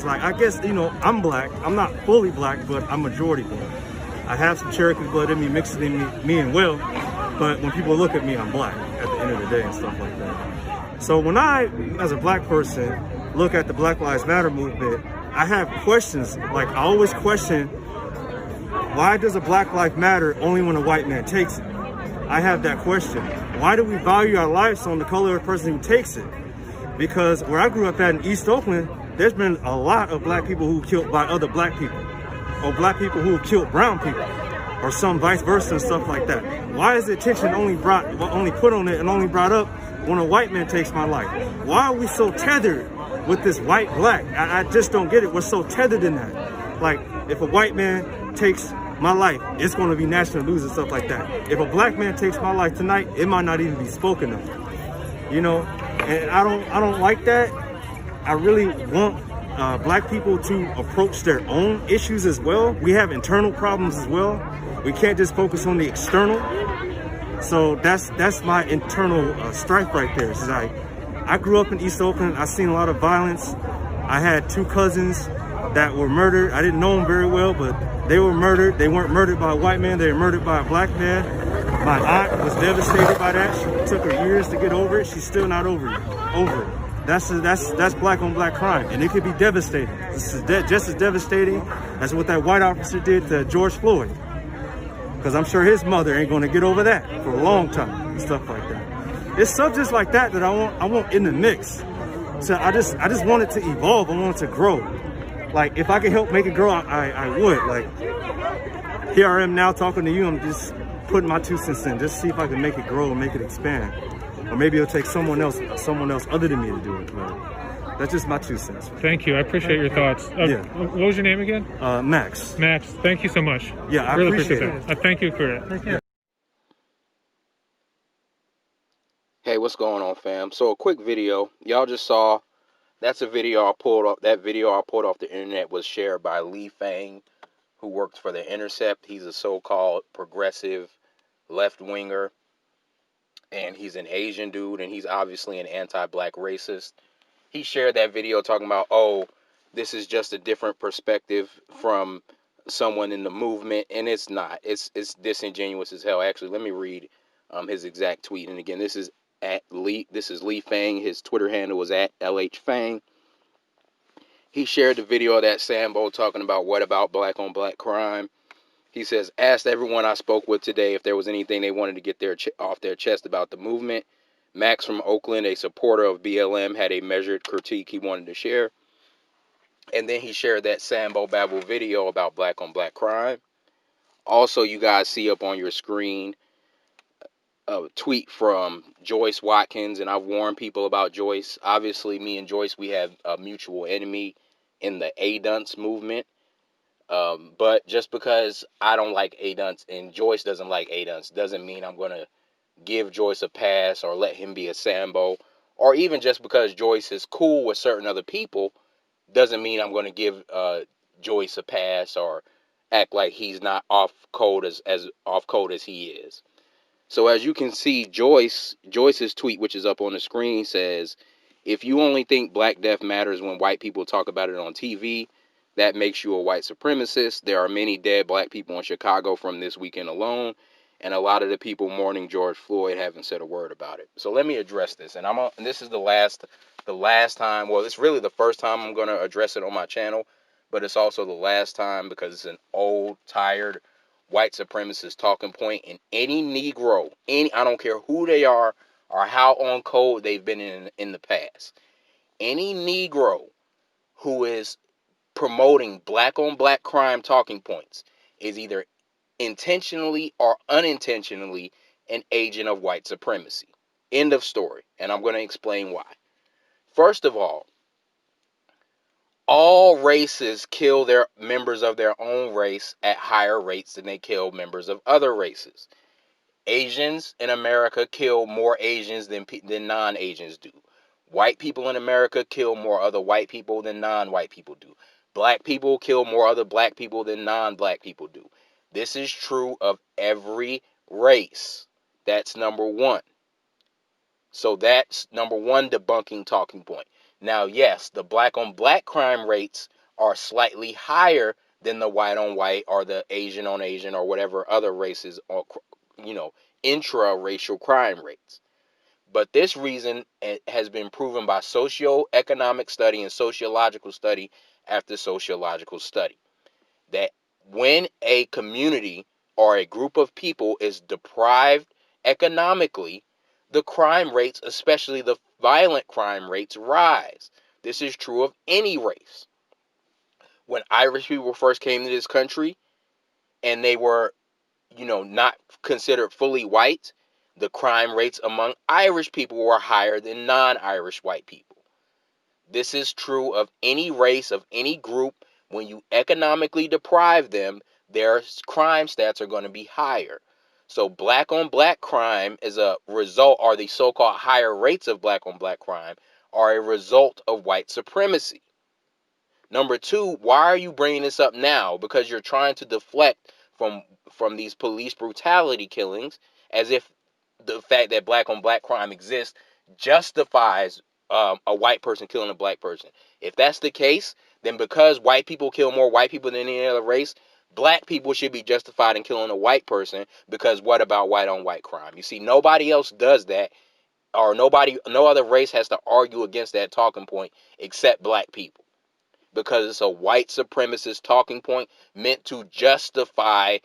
Like, I guess, I'm black. I'm not fully black, but I'm majority black. I have some Cherokee blood in me, mixed in me and Will, but when people look at me, I'm black at the end of the day and stuff like that. So when I, as a black person, look at the Black Lives Matter movement, I have questions. Like, I always question, why does a black life matter only when a white man takes it? I have that question. Why do we value our lives on the color of the person who takes it? Because where I grew up at in East Oakland, there's been a lot of black people who were killed by other black people, or black people who have killed brown people, or some vice versa and stuff like that. Why is the attention only put on it and only brought up when a white man takes my life? Why are we so tethered with this white black? I just don't get it. We're so tethered in that. Like, if a white man takes my life, it's going to be national news and stuff like that. If a black man takes my life tonight, it might not even be spoken of. And I don't like that. I really want black people to approach their own issues as well. We have internal problems as well. We can't just focus on the external. So that's my internal strife right there. It's like, I grew up in East Oakland. I've seen a lot of violence. I had 2 cousins that were murdered. I didn't know them very well, but they were murdered. They weren't murdered by a white man. They were murdered by a black man. My aunt was devastated by that. She took her years to get over it. She's still not over it. That's black on black crime, and it could be devastating. This is just as devastating as what that white officer did to George Floyd. Because I'm sure his mother ain't going to get over that for a long time and stuff like that. It's subjects like that that I want in the mix. So I just want it to evolve. I want it to grow. Like, if I can help make it grow, I would. Like, here I am now talking to you. I'm just putting my 2 cents in, just see if I can make it grow and make it expand. Or maybe it'll take someone else other than me to do it. But that's just my 2 cents. Thank you. I appreciate your thoughts. Yeah. What was your name again? Max. Max, thank you so much. Yeah, I really appreciate that. Thank you for it. Thank you. Hey, what's going on, fam? So a quick video. Y'all just saw, that's a video I pulled off. That video I pulled off the internet was shared by Lee Fang, who works for The Intercept. He's a so-called progressive left-winger, and he's an Asian dude, and he's obviously an anti-black racist. He shared that video talking about, oh, this is just a different perspective from someone in the movement, and it's not. It's disingenuous as hell. Actually, let me read his exact tweet. And again, this is Lee Fang. His Twitter handle was at LHFang. He shared the video of that Sambo talking about what about black on black crime. He says, asked everyone I spoke with today if there was anything they wanted to get off their chest about the movement. Max from Oakland, a supporter of BLM, had a measured critique he wanted to share. And then he shared that Sambo Babble video about black on black crime. Also, you guys see up on your screen a tweet from Joyce Watkins, and I've warned people about Joyce. Obviously, me and Joyce, we have a mutual enemy in the A-Dunce movement. But just because I don't like A-Dunce and Joyce doesn't like A-Dunce doesn't mean I'm going to give Joyce a pass or let him be a Sambo. Or even just because Joyce is cool with certain other people doesn't mean I'm going to give Joyce a pass or act like he's not off code as off code as he is. So as you can see, Joyce's tweet, which is up on the screen, says, if you only think Black Death matters when white people talk about it on TV, that makes you a white supremacist. There are many dead black people in Chicago from this weekend alone, and a lot of the people mourning George Floyd haven't said a word about it. So let me address this, and this is the last time. Well, it's really the first time I'm going to address it on my channel, but it's also the last time because it's an old, tired white supremacist talking point. And any Negro, I don't care who they are or how on code they've been in the past, any Negro who is promoting black on black crime talking points is either intentionally or unintentionally an agent of white supremacy. End of story. And I'm going to explain why. First of all races kill their members of their own race at higher rates than they kill members of other races. Asians in America kill more Asians than non-Asians do. White people in America kill more other white people than non-white people do. Black people kill more other black people than non-black people do. This is true of every race. That's number one. So that's number one debunking talking point. Now, yes, the black on black crime rates are slightly higher than the white on white or the Asian on Asian or whatever other races or, intra-racial crime rates. But this reason has been proven by socio-economic study and sociological study after sociological study, that when a community or a group of people is deprived economically, the crime rates, especially the violent crime rates, rise. This is true of any race. When Irish people first came to this country and they were, not considered fully white, the crime rates among Irish people were higher than non-Irish white people. This is true of any race, of any group. When you economically deprive them, their crime stats are going to be higher. So black on black crime is a result, or the so-called higher rates of black on black crime are a result of white supremacy. Number two, why are you bringing this up now? Because you're trying to deflect from these police brutality killings, as if the fact that black on black crime exists justifies a white person killing a black person. If that's the case, then because white people kill more white people than any other race, black people should be justified in killing a white person, because what about white on white crime? You see, nobody else does that, or no other race has to argue against that talking point except black people, because it's a white supremacist talking point meant to justify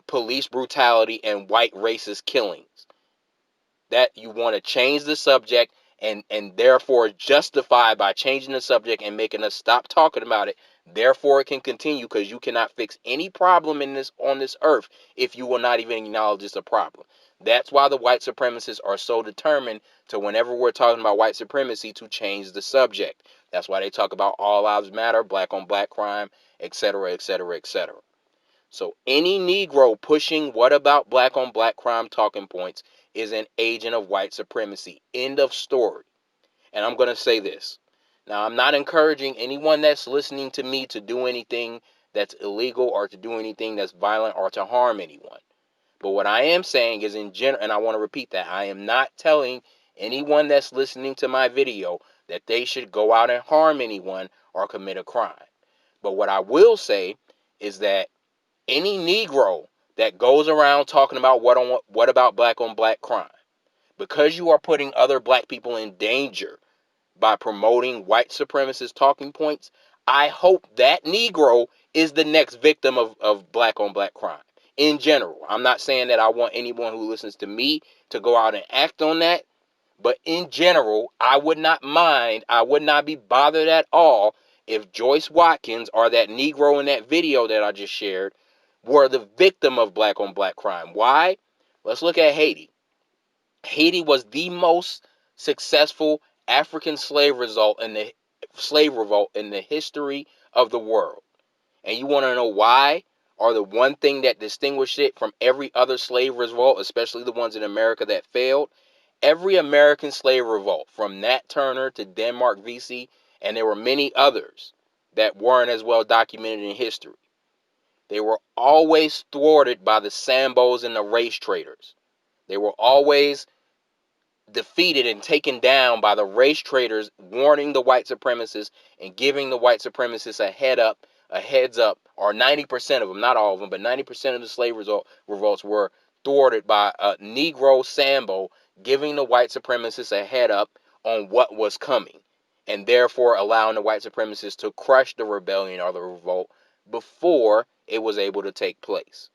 police brutality and white racist killings. That you want to change the subject and therefore justify by changing the subject and making us stop talking about it. Therefore it can continue, because you cannot fix any problem on this earth if you will not even acknowledge it's a problem. That's why the white supremacists are so determined to, whenever we're talking about white supremacy, to change the subject. That's why they talk about all lives matter, black on black crime, etc., etc., etc. So any Negro pushing what about black on black crime talking points is an agent of white supremacy. End of story. And I'm going to say this. Now, I'm not encouraging anyone that's listening to me to do anything that's illegal or to do anything that's violent or to harm anyone. But what I am saying is, in general, and I want to repeat that, I am not telling anyone that's listening to my video that they should go out and harm anyone or commit a crime. But what I will say is that any Negro that goes around talking about what about black on black crime, because you are putting other black people in danger by promoting white supremacist talking points, I hope that Negro is the next victim of black on black crime. In general, I'm not saying that I want anyone who listens to me to go out and act on that, but in general, I would not be bothered at all if Joyce Watkins, or that Negro in that video that I just shared, were the victim of black on black crime. Why? Let's look at Haiti. Haiti was the most successful African slave revolt in the history of the world. And you want to know why? Or the one thing that distinguished it from every other slave revolt, especially the ones in America that failed? Every American slave revolt, from Nat Turner to Denmark Vesey, and there were many others that weren't as well documented in history, they were always thwarted by the Sambos and the race traders. They were always defeated and taken down by the race traders, warning the white supremacists and giving the white supremacists a heads up, or 90% of them, not all of them, but 90% of the slave revolts were thwarted by a Negro Sambo giving the white supremacists a head up on what was coming, and therefore allowing the white supremacists to crush the rebellion or the revolt before it was able to take place.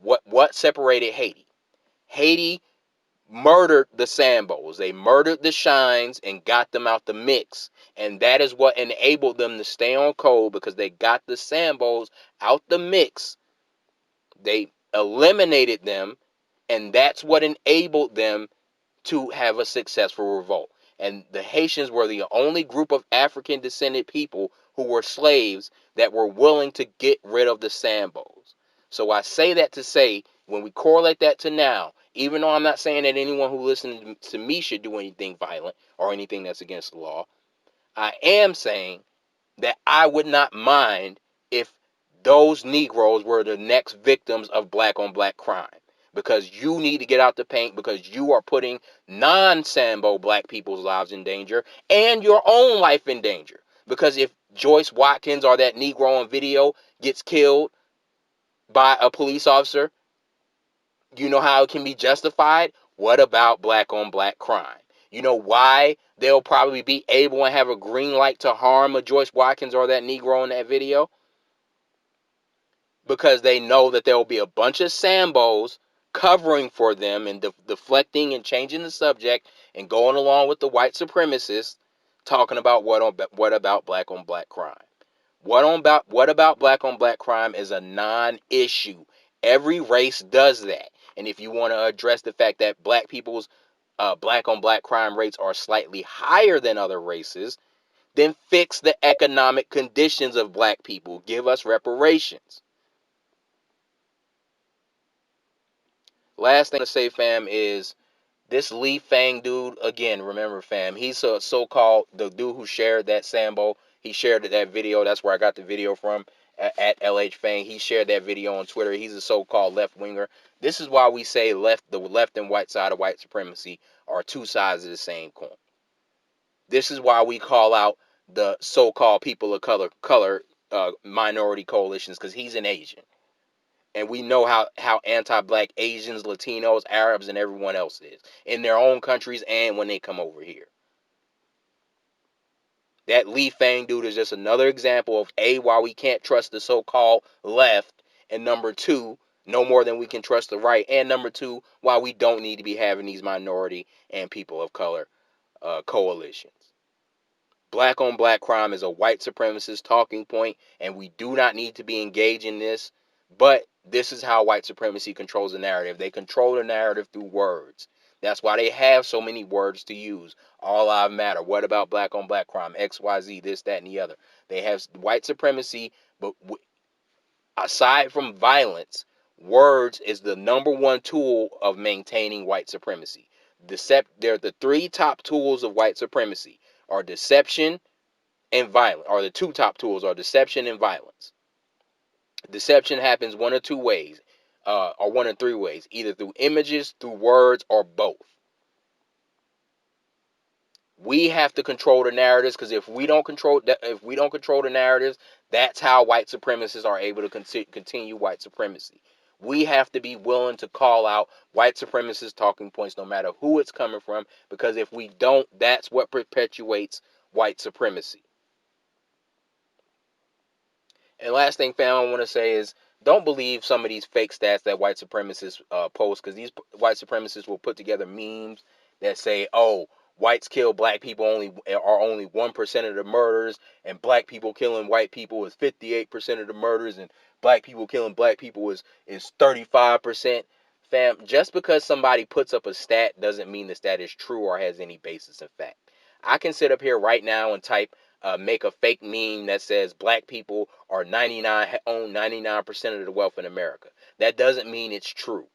What separated Haiti? Haiti murdered the Sambos. They murdered the Shines and got them out the mix. And that is what enabled them to stay on code, because they got the Sambos out the mix. They eliminated them, and that's what enabled them to have a successful revolt. And the Haitians were the only group of African descended people who were slaves that were willing to get rid of the Sambos. So I say that to say, when we correlate that to now, even though I'm not saying that anyone who listens to me should do anything violent or anything that's against the law, I am saying that I would not mind if those Negroes were the next victims of black on black crime. because you need to get out the paint, because you are putting non-Sambo black people's lives in danger and your own life in danger. Because if Joyce Watkins or that Negro on video gets killed by a police officer, you know how it can be justified? What about black on black crime? You know why they'll probably be able and have a green light to harm a Joyce Watkins or that Negro in that video? Because they know that there will be a bunch of Sambos covering for them and deflecting and changing the subject and going along with the white supremacists talking about what about black on black crime. What about black on black crime is a non-issue. Every race does that. And if you want to address the fact that black people's black on black crime rates are slightly higher than other races, then fix the economic conditions of black people. Give us reparations. Last thing to say, fam, is this Lee Fang dude, again, remember, fam, he's a so-called, the dude who shared that Sambo, he shared that video, that's where I got the video from, at LH Fang. He shared that video on Twitter. He's a so-called left-winger. This is why we say the left and white side of white supremacy are two sides of the same coin. This is why we call out the so-called people of color minority coalitions, because he's an Asian. And we know how anti-black Asians, Latinos, Arabs, and everyone else is in their own countries and when they come over here. That Lee Fang dude is just another example of A, why we can't trust the so-called left, and number two, no more than we can trust the right, and number two, why we don't need to be having these minority and people of color coalitions. Black on black crime is a white supremacist talking point, and we do not need to be engaged in this. But this is how white supremacy controls the narrative. They control the narrative through words. That's why they have so many words to use. All lives matter. What about black on black crime? XYZ, this, that, and the other. They have white supremacy, but aside from violence, words is the number one tool of maintaining white supremacy. They're the three top tools of white supremacy are deception and violence, or the two top tools are deception and violence. Deception happens one of two ways, or one of three ways, either through images, through words, or both. We have to control the narratives, because if we don't control the narratives, that's how white supremacists are able to continue white supremacy. We have to be willing to call out white supremacist talking points, no matter who it's coming from, because if we don't, that's what perpetuates white supremacy. And last thing, fam, I want to say is don't believe some of these fake stats that white supremacists post, because these white supremacists will put together memes that say, "Oh, whites kill black people only 1% of the murders, and black people killing white people is 58% of the murders, and black people killing black people is 35%." Fam, just because somebody puts up a stat doesn't mean the stat is true or has any basis in fact. I can sit up here right now and make a fake meme that says black people own 99% of the wealth in America. That doesn't mean it's true.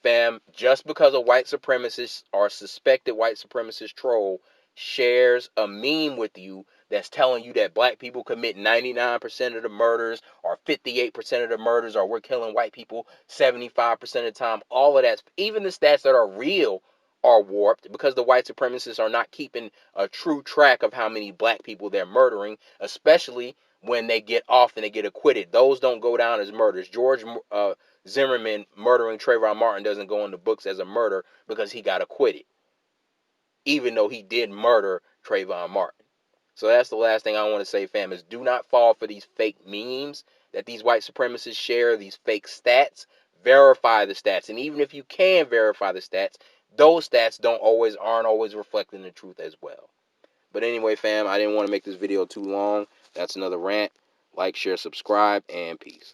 Fam, just because a white supremacist or suspected white supremacist troll shares a meme with you that's telling you that black people commit 99% of the murders or 58% of the murders, or we're killing white people 75% of the time, all of that, even the stats that are real, are warped, because the white supremacists are not keeping a true track of how many black people they're murdering, especially when they get off and they get acquitted. Those don't go down as murders. George Zimmerman murdering Trayvon Martin doesn't go in the books as a murder because he got acquitted, even though he did murder Trayvon Martin. So that's the last thing I want to say, fam, is do not fall for these fake memes that these white supremacists share, these fake stats. Verify the stats. And even if you can verify the stats, those stats aren't always reflecting the truth as well. But anyway, fam, I didn't want to make this video too long. That's another rant. Like, share, subscribe, and peace.